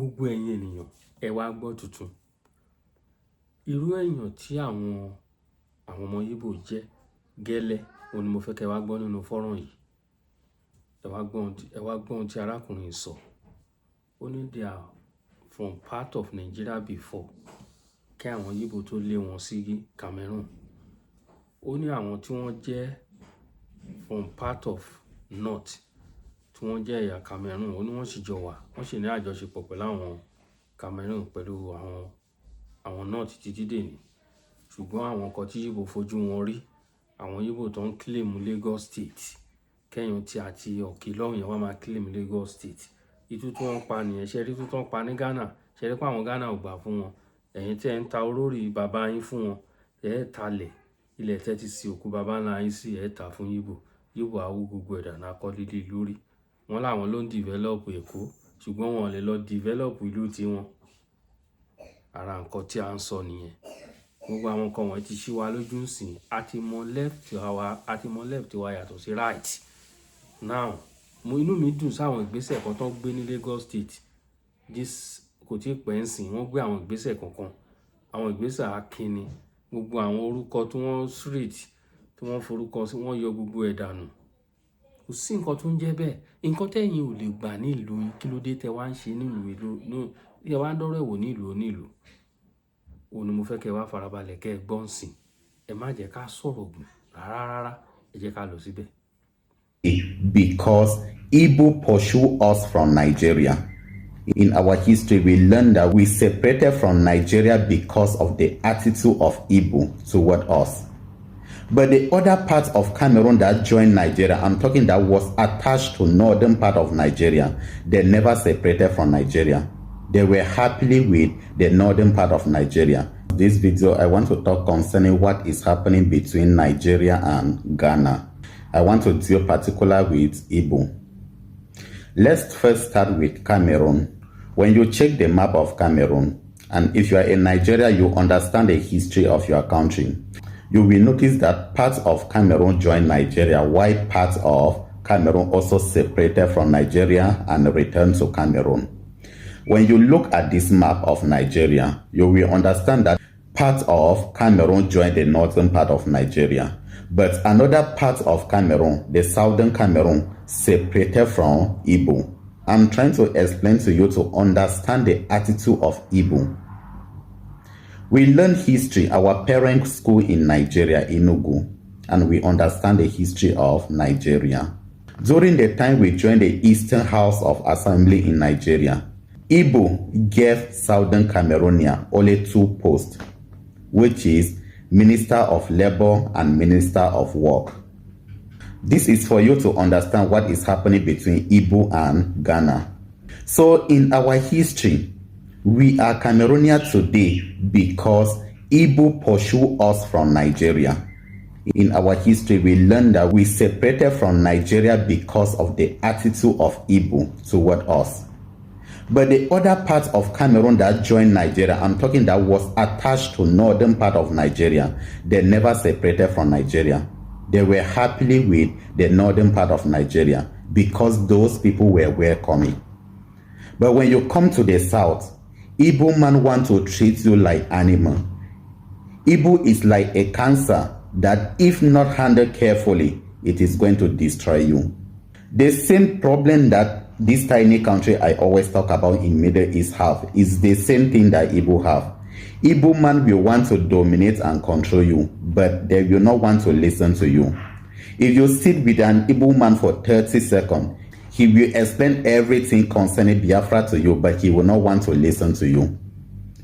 gbogbo ẹ̀yin ènìyàn ẹ wá gbọ́ tuntun. Irú èèyàn tí àwọn ọmọ Ìgbò jẹ́ gẹ́lẹ́ òun ni mo fẹ́ kẹ́ wá gbọ́ nínú fọ́nrán yìí. Ẹ wá gbọ́ ohun tí arákùnrin sọ. Ó ní they are from part of Nigeria before kí àwọn Ìgbò tó lé wọn sí Cameroon. Ó ní àwọn tí wọ́n jẹ́ from part of North tí wọ́n jẹ́ ẹ̀yà Cameroon, ó ní wọ́n sì jọ wà, wọ́n sì ní àjọṣepọ̀ pẹ̀lú àwọn Cameroon pẹ̀lú àwọn North títí dèní. Ṣùgbọ́n àwọn kan tí Ìgbò fojú wọn rí, àwọn Ìgbò tó ń claim Lagos State, kẹ́yìn tí àti ọ̀kì lọ́hùn yẹn wọ́n máa claim Lagos State. Ìtú tí wọ́n pa nìyẹn, ṣe rí tó tán pa ní Ghana, ṣe rí pé àwọn Ghana ò gbà fún wọn. Ẹ̀yin tí ẹ ń ta olórí bàbá yín fún wọn, ẹ talẹ̀ ilẹ̀ tẹ́ ti sin òkú bàbá ńlá yín sí, ẹ ta fún Ìgbò. Ìgbò awú gbogbo ẹ̀dà náà kọ́ lílé lórí. Wọ́n láwọn ló ń develop Èkó, ṣùgbọ́n wọn lè lọ develop ìlú tiwọn. Ara nǹkan tí a ń sọ nìyẹn. Gbogbo àwọn nǹkan wọ̀nyí ti ṣí wa lójú ń sìn. A ti mọ left wa yàtọ̀ sí right. Now, inú mi dùn sáwọn ìgbésẹ̀ kan tó gbé ní Lagos State. Kò tí ì pẹ́ ń sìn, wọ́n gbé àwọn ìgbésẹ̀ kankan. Àwọn ìgbésẹ̀ akínni. Gbogbo àwọn orúkọ tí wọ́n street tí wọ́n forúkọ sí, wọ́n yọ gbogbo ẹ̀ dànù. Kò sí nǹkan tó ń jẹ́ bẹ́ẹ̀. Nǹkan tẹ́yin ò lè gbà ní ìlú yín, kí ló dé tẹ́ wá ń ṣe nílùú ẹ wá ń dọ́rọ̀ ẹ̀wò nílùú onílùú. Òun ni mo fẹ́ kẹ́ wá farabalẹ̀ kẹ́ ẹ gbọ́ ń sìn. Ẹ má jẹ́ ká sọ̀rọ̀ gùn rárá. Ẹ jẹ́ ká lọ síbẹ̀. Because Igbo pursue us from Nigeria. In our history, we learned that we separated from Nigeria because of the attitude of Igbo toward us. But the other part of Cameroon that joined Nigeria, I'm talking that was attached to northern part of Nigeria, they never separated from Nigeria. They were happily with the northern part of Nigeria. This video, I want to talk concerning what is happening between Nigeria and Ghana. I want to deal particularly with Igbo. Let's first start with Cameroon. When you check the map of Cameroon, and if you are in Nigeria, you understand the history of your country, you will notice that parts of Cameroon joined Nigeria, while parts of Cameroon also separated from Nigeria and returned to Cameroon. When you look at this map of Nigeria, you will understand that part of Cameroon joined the northern part of Nigeria, but another part of Cameroon, the southern Cameroon, separated from Igbo. I'm trying to explain to you to understand the attitude of Igbo. We learn history, our parent school in Nigeria, Enugu, and we understand the history of Nigeria. During the time we joined the Eastern House of Assembly in Nigeria, Igbo gave Southern Cameroonian only two posts, which is Minister of Labor and Minister of Work. This is for you to understand what is happening between Igbo and Ghana. So in our history, we are Cameroonian today because Igbo pursue us from Nigeria. In our history, we learned that we separated from Nigeria because of the attitude of Igbo toward us. But the other part of Cameroon that joined Nigeria, I'm talking that was attached to northern part of Nigeria, they never separated from Nigeria. They were happily with the northern part of Nigeria because those people were welcoming. But when you come to the south, Igbo man want to treat you like animal. Igbo is like a cancer that if not handled carefully, it is going to destroy you. The same problem that this tiny country I always talk about in Middle East have is the same thing that Igbo have. Igbo man will want to dominate and control you, but they will not want to listen to you. If you sit with an Igbo man for 30 seconds, he will explain everything concerning Biafra to you, but he will not want to listen to you.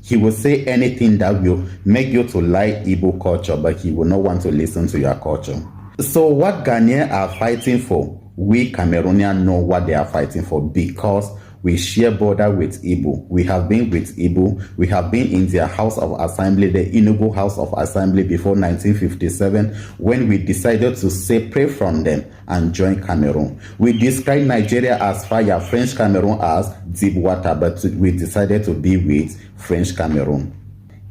He will say anything that will make you to like Igbo culture, but he will not want to listen to your culture. So what Ghanaians are fighting for, we Cameroonians know what they are fighting for because we share border with Igbo. We have been with Igbo. We have been in their House of Assembly, the Enugu House of Assembly before 1957 when we decided to separate from them and join Cameroon. We describe Nigeria as fire, French Cameroon as deep water, but we decided to be with French Cameroon.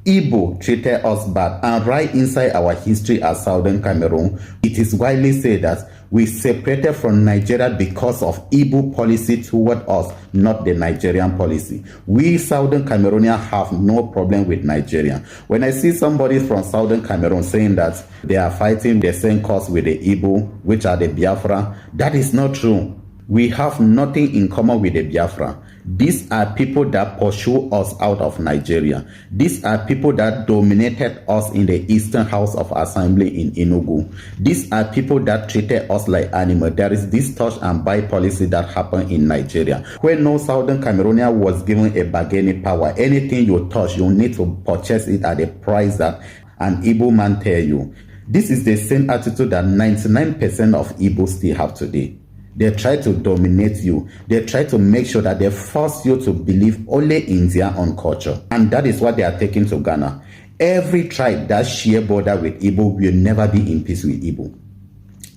Igbo treated us bad, and right inside our history as Southern Cameroon, it is widely said that we separated from Nigeria because of Igbo policy toward us, not the Nigerian policy. We Southern Cameroonians have no problem with Nigeria. When I see somebody from Southern Cameroon saying that they are fighting the same cause with the Igbo, which are the Biafra, that is not true. We have nothing in common with the Biafra. These are people that pursue us out of Nigeria. These are people that dominated us in the Eastern House of Assembly in Enugu. These are people that treated us like animals. There is this touch and buy policy that happened in Nigeria, where no Southern Cameroonian was given a bargaining power. Anything you touch, you need to purchase it at a price that an Igbo man tell you. This is the same attitude that 99% of Igbos still have today. They try to dominate you. They try to make sure that they force you to believe only in their own culture. And that is what they are taking to Ghana. Every tribe that share border with Igbo will never be in peace with Igbo.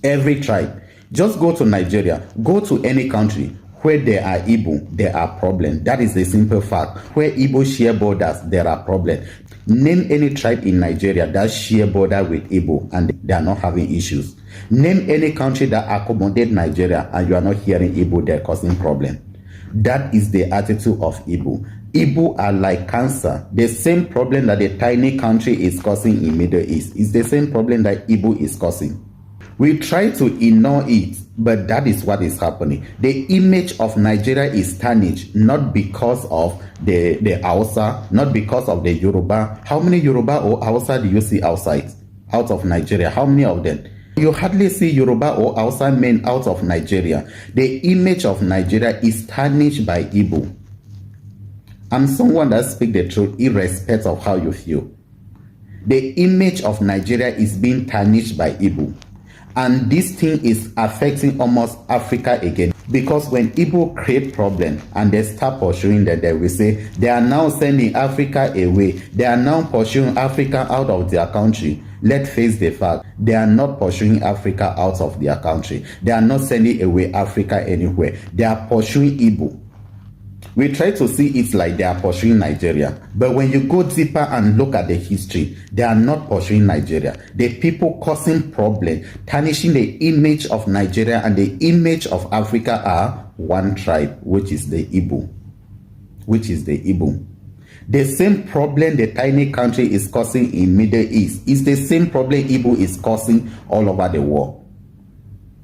Every tribe. Just go to Nigeria. Go to any country. Where there are Igbo, there are problems. That is the simple fact. Where Igbo share borders, there are problems. Name any tribe in Nigeria that share border with Igbo and they are not having issues. Name any country that accommodate Nigeria and you are not hearing Igbo, they're causing problem. That is the attitude of Igbo. Igbo are like cancer. The same problem that a tiny country is causing in Middle East is the same problem that Igbo is causing. We try to ignore it, but that is what is happening. The image of Nigeria is tarnished, not because of the Hausa, not because of the Yoruba. How many Yoruba or Hausa do you see outside, out of Nigeria? How many of them? You hardly see Yoruba or Hausa men out of Nigeria. The image of Nigeria is tarnished by Igbo. I'm someone that speaks the truth irrespective of how you feel. The image of Nigeria is being tarnished by Igbo. And this thing is affecting almost Africa again. Because when Igbo create problem and they start pursuing them, they will say they are now sending Africa away. They are now pursuing Africa out of their country. Let's face the fact, they are not pursuing Africa out of their country. They are not sending away Africa anywhere. They are pursuing Igbo. We try to see it like they are pursuing Nigeria. But when you go deeper and look at the history, they are not pursuing Nigeria. The people causing problem, tarnishing the image of Nigeria and the image of Africa are one tribe, which is the Igbo. The same problem the tiny country is causing in Middle East is the same problem Igbo is causing all over the world.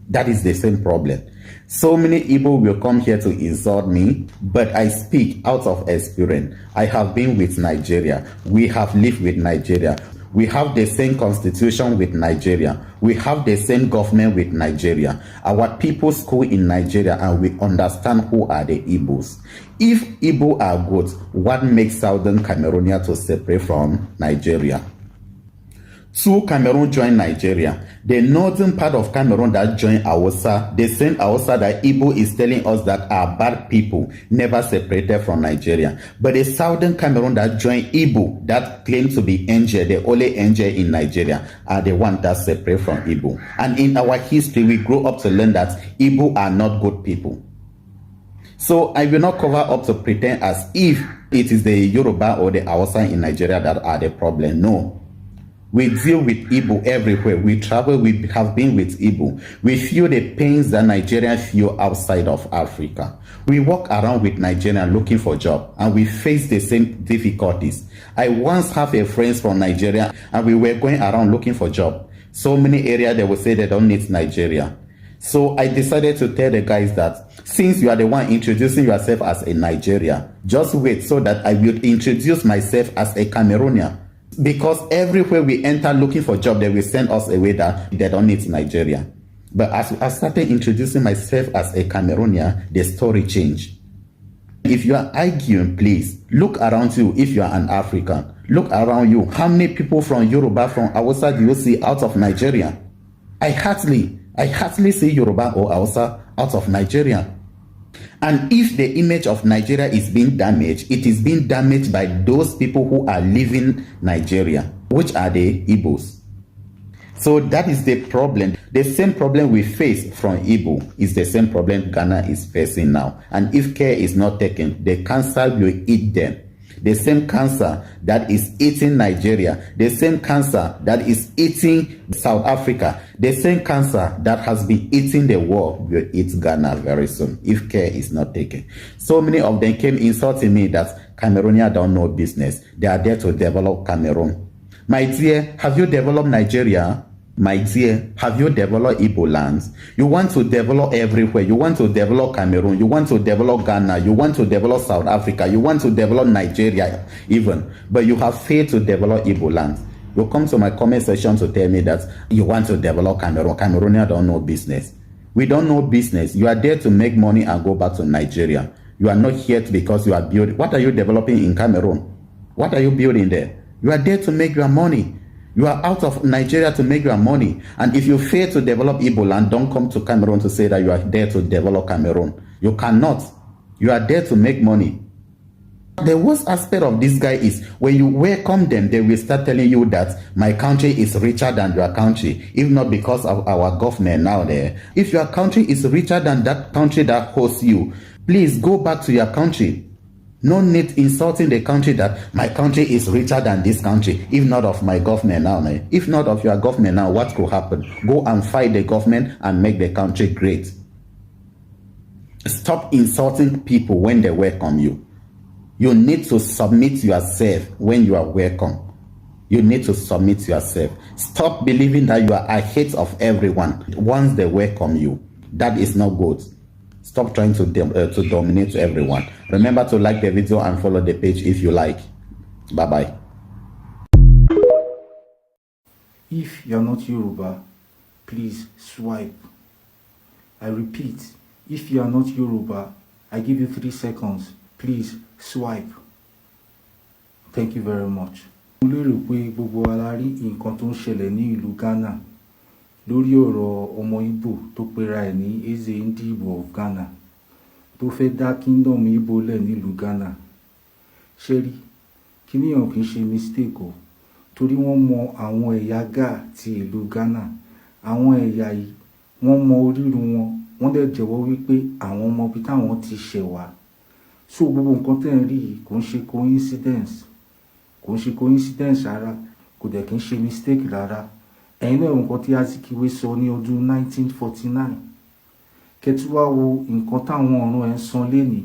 That is the same problem. So many Igbo will come here to insult me, but I speak out of experience. I have been with Nigeria. We have lived with Nigeria. We have the same constitution with Nigeria. We have the same government with Nigeria. Our people school in Nigeria and we understand who are the Igbos. If Igbo are good, what makes Southern Cameroonians to separate from Nigeria? So Cameroon joined Nigeria. The northern part of Cameroon that joined Hausa, the same Hausa that Igbo is telling us that are bad people, never separated from Nigeria. But the southern Cameroon that joined Igbo, that claim to be angel, the only angel in Nigeria, are the one that separate from Igbo. And in our history, we grow up to learn that Igbo are not good people. So I will not cover up to pretend as if it is the Yoruba or the Hausa in Nigeria that are the problem. No. We deal with Igbo everywhere. We travel, we have been with Igbo. We feel the pains that Nigerians feel outside of Africa. We walk around with Nigerians looking for job and we face the same difficulties. I once have a friend from Nigeria and we were going around looking for job. So many areas they will say they don't need Nigeria. So I decided to tell the guys that since you are the one introducing yourself as a Nigerian, just wait so that I will introduce myself as a Cameroonian. Because everywhere we enter looking for job, they will send us away that they don't need Nigeria. But as I started introducing myself as a Cameroonian, the story changed. If you are arguing, please look around you. If you are an African, look around you. How many people from Yoruba, from Hausa do you see out of Nigeria? I hardly see Yoruba or Hausa out of Nigeria. And if the image of Nigeria is being damaged, it is being damaged by those people who are leaving Nigeria, which are the Igbos. So that is the problem. The same problem we face from Igbo is the same problem Ghana is facing now. And if care is not taken, the cancer will eat them. the same cancer that is eating Nigeria, the same cancer that is eating South Africa, the same cancer that has been eating the world will eat Ghana very soon if care is not taken. So many of them came insulting me that Cameroonians don't know business. They are there to develop Cameroon. My dear, have you developed Nigeria? My dear, have you developed Igbo lands? You want to develop everywhere. You want to develop Cameroon. You want to develop Ghana. You want to develop South Africa. You want to develop Nigeria even. But you have failed to develop Igbo lands. You come to my comment section to tell me that you want to develop Cameroon. Cameroonians don't know business. We don't know business. You are there to make money and go back to Nigeria. You are not here because you are building. What are you developing in Cameroon? What are you building there? You are there to make your money. You are out of Nigeria to make your money. And if you fail to develop Igbo land, don't come to Cameroon to say that you are there to develop Cameroon. You cannot. You are there to make money. The worst aspect of this guy is when you welcome them, they will start telling you that my country is richer than your country, if not because of our government now there. If your country is richer than that country that hosts you, please go back to your country. No need insulting the country that my country is richer than this country, if not of my government now. If not of your government now, what could happen? Go and fight the government and make the country great. Stop insulting people when they welcome you. You need to submit yourself when you are welcome. You need to submit yourself. Stop believing that you are ahead of everyone once they welcome you. That is not good. Stop trying to dominate everyone. Remember to like the video and follow the page if you like. Bye-bye. If you're not Yoruba, please swipe. I repeat, if you are not Yoruba, I give you 3 seconds. Please swipe. Thank you very much. Mo lérò pé gbogbo wa la rí nǹkan tó ń ṣẹlẹ̀ ní ìlú Ghana lórí ọ̀rọ̀ ọmọ Igbo tó pera ẹ̀ ní Eze Ndị Igbo of Ghana tó fẹ́ dá kingdom Igbo lẹ̀ nílùú Ghana. Ṣé rí kíní yẹn kì í ṣe mistake o, torí wọ́n mọ àwọn ẹ̀yà Ga ti ìlú Ghana. Àwọn ẹ̀yà yìí wọ́n mọ orírun wọ́n dẹ̀ jẹ́wọ́ wípé àwọn ọmọ ibi táwọn ti ṣẹ̀ wá. So gbogbo nǹkan tẹ́ ń rí yìí kò ń ṣe coincidence rárá, kò dẹ̀ kí ń ṣe mistake rárá. Ẹ̀yin náà nǹkan tí Azikiwe sọ ní ọdún 1949. Kẹ́tù wá wo nǹkan táwọn ọ̀run ẹ̀ ń san lénìí,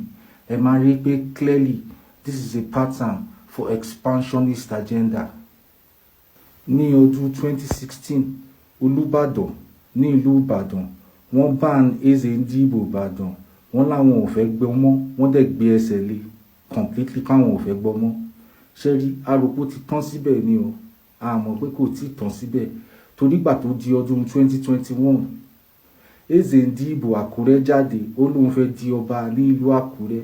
ẹ máa rí pé clearly this is a pattern for expansionist agenda. Ní ọdún 2016, Olúbàdàn ní ìlú Ìbàdàn wọ́n ban Eze Ndị Igbo Ìbàdàn. Wọ́n láwọn ò fẹ́ gbọ́ mọ́, wọ́n dẹ̀ gbé ẹsẹ̀ lé completely káwọn ò fẹ́ gbọ́ mọ́. Ṣé rí arúgbó ti tán síbẹ̀ ni o, a mọ̀ pé kò tí tán síbẹ̀ torí gbà tó di ọdún 2021 Eze Ndị Igbo Àkúrẹ́ jáde ó lóun fẹ́ di ọba ní ìlú Àkúrẹ́.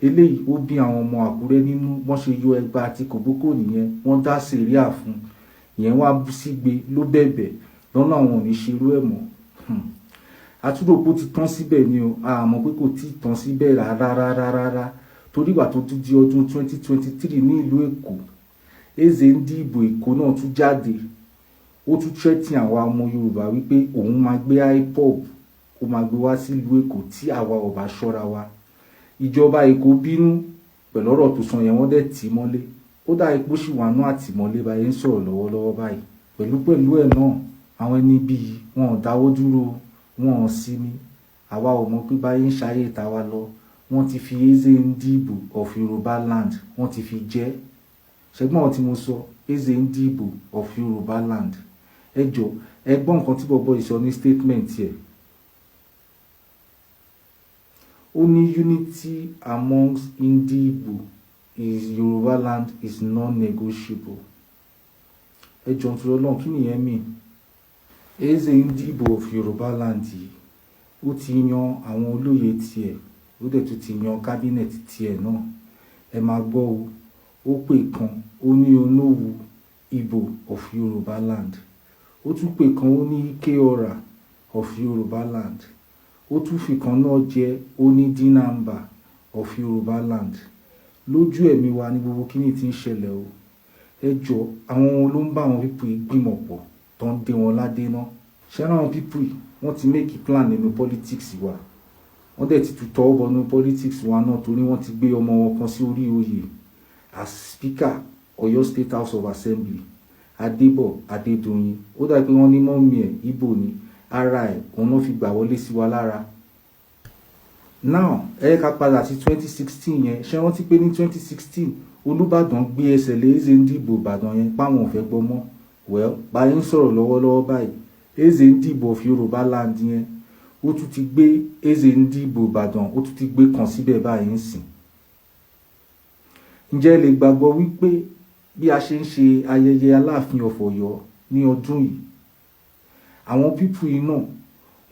Eléyìí ó bí àwọn ọmọ Àkúrẹ́ nínú, wọ́n ṣe yọ ẹgbà àti kòbókò nìyẹn, wọ́n dá sẹ̀ríà fún ìyẹn, wá bú sígbe ló bẹ̀bẹ̀ lọ́nà àwọn ò ní ṣerú ẹ̀ mọ́. Àtúròpó ti tán síbẹ̀ ni o, a mọ̀ pé kò tí tán síbẹ̀ rárá torí gbà tó tún di ọdún 2023 ní ìlú Èkó, Eze Ndị Igbo Èkó náà tún jáde, ó tún threaten àwa ọmọ Yorùbá wípé òun máa gbé IPOB, ó máa gbé wá sí ìlú Èkó tí àwa ò bá ṣọ́ra wa. Ìjọba Èkó bínú pẹ̀lú ọ̀rọ̀ tó sọ yẹn, wọ́n dẹ̀ tì mọ́lé. Ó dá ipò sì wà nú àtìmọ́lé báyìí ń sọ̀rọ̀ lọ́wọ́lọ́wọ́ báyìí. Pẹ̀lú ẹ̀ náà àwọn ẹni bíi wọn ò dáwọ́ dúró, wọn ò sinmi. Àwa ò mọ̀ pé báyìí ń ṣayé tàwa lọ. Wọ́n ti fi Eze Ndị Igbo of Yoruba land, wọ́n ti fi jẹ́. Ṣẹ́gbọ́n tí mo sọ, Eze Ndị Igbo of Yoruba land. Ẹ jọ̀ọ́, ẹ gbọ́ nǹkan tí bọ̀bọ́ yìí sọ ní statement yẹ. Ó ní unity amongst Ndị Igbo is Yoruba land is non-negotiable. Ẹ jọ̀ọ́ nítorí Ọlọ́run, kí nìyẹn mean? Eze Ndị Igbo of Yoruba land yìí ó ti yan àwọn olóyè tiẹ̀, ó dẹ̀ tún ti yan cabinet tiẹ̀ náà. Ẹ máa gbọ́ o, ó pè kan ó ní Onowu Igbo of Yoruba land, ó tún pè kan ó ní Ikeora of Yoruba land, ó tún fi kan náà jẹ́ ó ní Dinamba of Yoruba land. Lójú ẹ̀mí wa ní gbogbo kíní tí ń ṣẹlẹ̀ o. Ẹ jọ̀ọ́, àwọn ló ń bá àwọn pípù ìgbìmọ̀ pọ̀ tó ń dé wọn ládé náà. Ṣé àwọn pípù yìí wọ́n ti make plan nínú politics wa, wọ́n dẹ̀ ti tutọ́ bọnú politics wa náà torí wọ́n ti gbé ọmọ wọn kan sí orí oyè. as Speaker Ọ̀yọ́ State House of Assembly Adébọ̀ Adédoyin ó dà pé wọ́n ní mọ́mí ẹ̀ Ìgbò ni ara ẹ̀ òun náà fi gbà wọlé sí wa lára. Now ká padà sí 2016 yẹn ṣé wọ́n ti pé ní 2016 Olúbàdàn gbé ẹsẹ̀ lé Eze Ndigbo Ìbàdàn yẹn páwọn ò fẹ́ gbọ́ mọ́. Well báyìí ń sọ̀rọ̀ lọ́wọ́lọ́wọ́ báyìí Eze Ndigbo of Yorùbá land yẹn ó tún ti gbé Eze Ndigbo Ìbàdàn ó tún ti gbé kan síbẹ̀ báyìí ń sìn. Ǹjẹ́ lè gbàgbọ́ wípé bí a ṣe ń ṣe ayẹyẹ Aláàfin of Ọ̀yọ́ ní ọdún yìí àwọn pípù yìí náà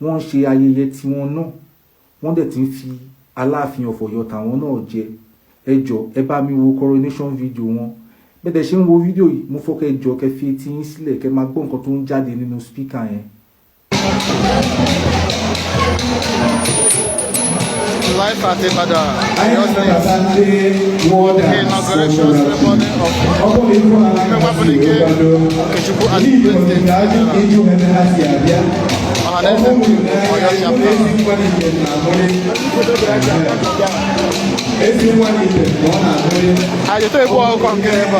wọ́n ń ṣe ayẹyẹ tiwọn náà wọ́n dẹ̀ ti ń fi Aláàfin of Ọ̀yọ́ tàwọn náà jẹ. Ẹ jọ̀ọ́ ẹ bá mi wo coronation video wọn bẹ́ẹ̀ ṣe ń wo fídíò yìí mo fọ́ kẹ́ jọ kẹ́ fi etí yín sílẹ̀ kẹ́ máa gbọ́ nǹkan tó ń jáde nínú spíkà yẹn. Life at Ibadan, inauguration ceremony of Mewafunike Okechukwu as President Ohaneze Oyo Àjètò ìbò ọkọ̀ nke ẹbọ.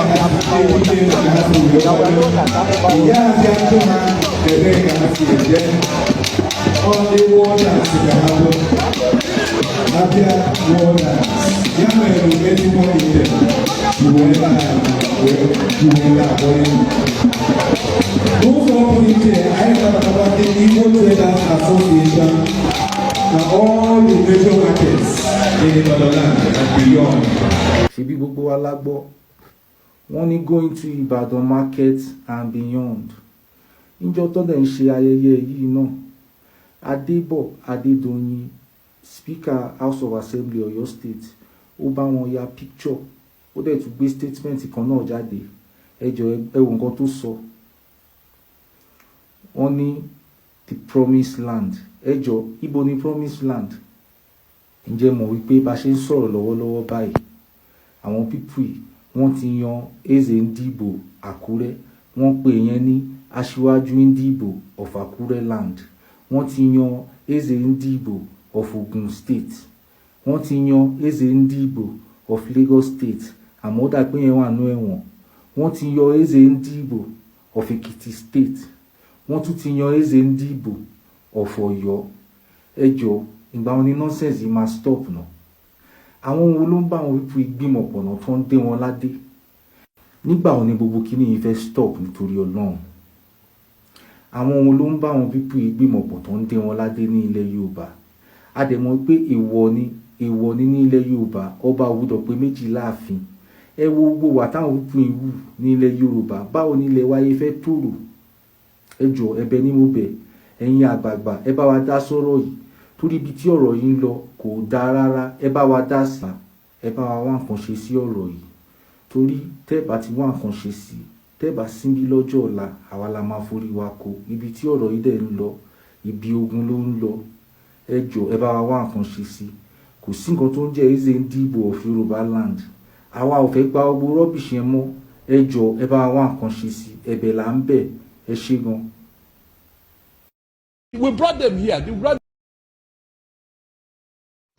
Ṣebí gbogbo wa la gbọ́ wọ́n ní going to Ibadan market and beyond. Níjọ́ tó dẹ̀ ń ṣe ayẹyẹ yìí náà Adébọ̀ Adédoyin Speaker House of Assembly Ọ̀yọ́ State ó bá wọn ya picture ó dẹ̀ tún gbé statement kan náà jáde. Ẹ jọ̀ọ́ ẹ wo nǹkan tó sọ. Wọ́n ní the promised land. Ẹ jọ̀ọ́ ibo ni promised land? Ǹjẹ́ mọ̀ wípé bá ṣe ń sọ̀rọ̀ lọ́wọ́lọ́wọ́ báyìí àwọn pípù yìí wọ́n ti yan Eze Ndigbo Àkúrẹ́ wọ́n pè yẹn ní Aṣíwájú Ndigbo of Àkúrẹ́ land. Wọ́n ti yan Eze Ndigbo of Ogun State. Wọ́n ti yan Eze Ndigbo of Lagos State. Àmọ́ dà pé yẹn wà nú ẹ̀wọ̀n. Wọ́n ti yan Eze Ndigbo of Ekiti State. Wọ́n tún ti yan Eze Ndigbo of Ọ̀yọ́. Ẹ jọ̀ọ́ ìgbà wọn ni nonsense yìí máa stop náà. Àwọn wo ló ń bá àwọn pípọ̀ ìgbìmọ̀ pọ̀nà tó ń dé wọn ládé? Nígbà wo ni gbogbo kíní yìí fẹ́ stop nítorí Ọlọ́run? Àwọn wo ló ń bá àwọn pípọ̀ ìgbìmọ̀ pọ̀ tó ń dé wọn ládé ní ilẹ̀ Yorùbá? A dẹ̀ mọ̀ pé èèwọ̀ ni ní ilẹ̀ Yorùbá ọba àwùdọ̀ pé méjì láàfin. Ẹ wo gbogbo wà táwọn pípọ̀ ìwù ní ilẹ̀ Yorùbá báwo ni ilẹ̀ wáyé fẹ́ tòrò? Ẹ jọ̀ọ́ ẹ̀bẹ̀ ni mo bẹ̀ ẹ̀yin àgbààgbà ẹ bá wa dá sọ́rọ̀ yìí torí ibi tí ọ̀rọ̀ yìí ń lọ kò dáa rárá. Ẹ bá wa dá sí ẹ bá wa wá nǹkan ṣe sí ọ̀rọ̀ yìí torí tẹ́ bá ti wá nǹkan ṣe sí tẹ́ bá síbí lọ́jọ́ ọ̀la àwa la máa forí wa kó. Ibi tí ọ̀rọ̀ yìí dẹ̀ ń lọ ibi ogun ló ń lọ. Ẹ jọ̀ọ́ ẹ bá wa wá nǹkan ṣe sí. Kò sí nǹkan tó ń jẹ́ Eze Ndigbo of Yorùbá land. Àwa ò fẹ́ gba gbogbo rọ́bìṣì yẹn mọ́. Ẹ jọ̀ọ́ ẹ bá wa wá nǹkan ṣe sí. Ẹ̀bẹ̀ là ń bẹ̀. Ẹ ṣé gan. We brought them here.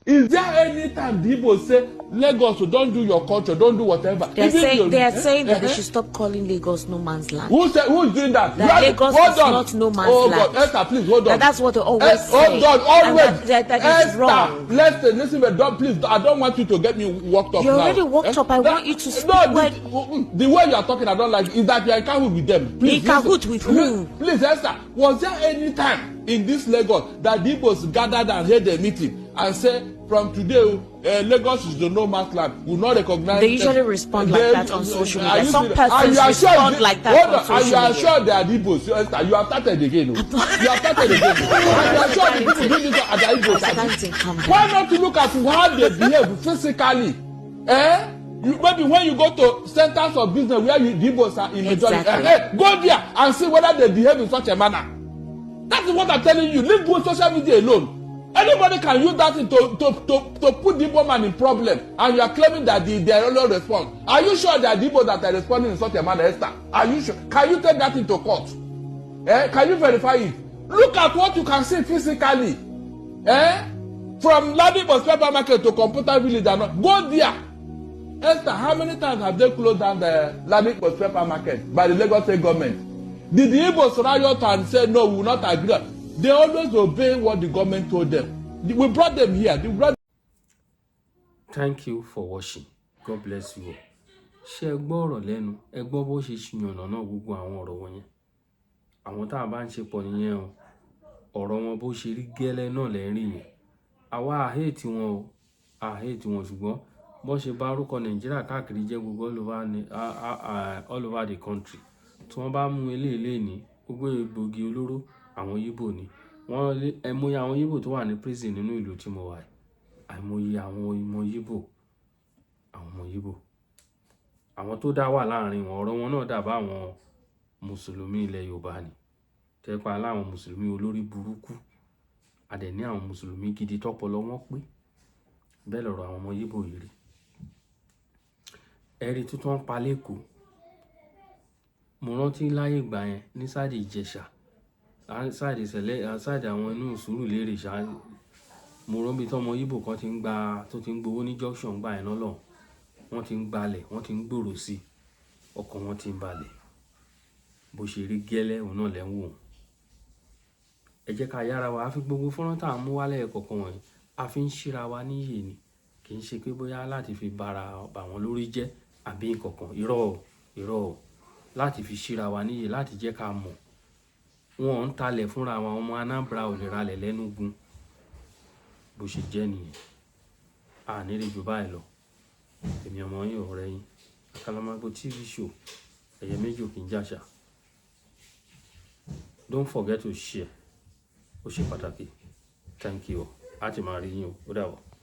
Is there any time the Igbos say Lagos, so don't do your culture, don't do whatever? They are saying that they should stop calling Lagos no man's land. Who is doing that? That Lagos is not no man's land. God, Esther, please hold on. That's what they always say. Hold on, always. That is wrong. Listen, but don't please. I don't want you to get me worked up. You're already worked up. I want you to speak. No, the way you are talking, I don't like. Is that you are in cahoot with them? Please, in cahoot with who? Please, Esther. Was there any time in this Lagos that the Igbos gathered and had a meeting and say, from today, Lagos is the no man's land. Will not recognize. They usually respond like that on social media. Some persons respond like that on social media. You are sure they are Igbos? You have started again. You have started again. And you are sure the people doing this are the Igbos? Why not look at how they behave physically? Maybe when you go to centers of business where the Igbos are in majority, go there and see whether they behave in such a manner. That is what I'm telling you. Leave good social media alone. Anybody can use that to put the Igbo man in problem, and you are claiming that they are only respond. Are you sure that the Igbo that are responding in such a manner, Esther? Are you sure? Can you take that into court? Can you verify it? Look at what you can see physically. From Ladibos Pepper Market to Computer Village, go there. Esther, how many times have they closed down the Igbos paper market by the Lagos State government? Did the Igbos riot and say no, we will not agree? They always obey what the government told them. We brought them here. Thank you for watching. God bless you all. Ṣé ẹ gbọ́ ọ̀rọ̀ lẹ́nu? Ẹ gbọ́ bó ṣe ṣìyànnà náà gbogbo àwọn ọ̀rọ̀ wọ̀nyẹn. Àwọn tá a bá ń ṣe pọ̀ nìyẹn o. Ọ̀rọ̀ wọn bó ṣe rí gẹ́lẹ́ náà lẹ́rìn yẹn. Àwa hate wọn o. Hate wọn ṣùgbọ́n bó ṣe bá orúkọ Nàìjíríà káàkiri jẹ́ gbogbo all over the country. Tí wọ́n bá mú eléèlé ní gbogbo egbògi olóró àwọn Yíbò ni. Ẹmọye àwọn Yíbò tó wà ní prison nínú ìlú tí mo wà yìí. Àìmọye àwọn ọmọ Yíbò. Àwọn tó dá wà láàrin wọn ọ̀rọ̀ wọn náà dàbá àwọn mùsùlùmí ilẹ̀ Yorùbá ni. Tẹ́pa láwọn mùsùlùmí olórí burúkú. A dẹ̀ ní àwọn mùsùlùmí gidi tọ́pọlọ wọn pé. Bẹ́ẹ̀ lọ̀rọ̀ àwọn ọmọ Yíbò yìí rí. Ẹ̀rí tuntun pa lẹ́kọ̀ọ́. Mo rántí láyé ìgbà yẹn ní sáàdì Ìjẹ̀ṣà. Sáàdì àwọn inú Sùúrùlérè ṣá. Mo rò bí tọ́mọ Yíbò kan tó ti ń gbowó ní junction gbà yẹn lọ́lọ́. Wọ́n ti ń gbalẹ̀, wọ́n ti ń gbòòrò sí i. Ọkàn wọn ti ń balẹ̀. Bó ṣe rí gẹ́lẹ́ òun náà lẹ́ ń wò. Ẹ jẹ́ ká yára wa, a fi gbogbo fọ́nrán tá à ń mú wálẹ̀ kọ̀ọ̀kan wọ̀nyí. A fi ń ṣíra wa níyè ni. Kì í ṣe pé bóyá láti fi bà wọ́n lórí jẹ́ àbí nǹkankan. Irọ́ o. Láti fi ṣíra wa níyè, láti jẹ́ ká mọ̀. Wọ́n ń talẹ̀ fúnra wọn, ọmọ Anambra ò lè ralẹ̀ lẹ́nugun. Bó ṣe jẹ́ nìyẹn. A ní rí jù báyìí lọ. Èmi ọmọ yín ọ̀rẹ́ yín. Àkàlàmàgbò TV show. Ẹyẹ méjì ò kí ń jàṣà. Don't forget to share. Ó ṣe pàtàkì. Thank you. A ti máa rí yín o. Ó dàbọ̀.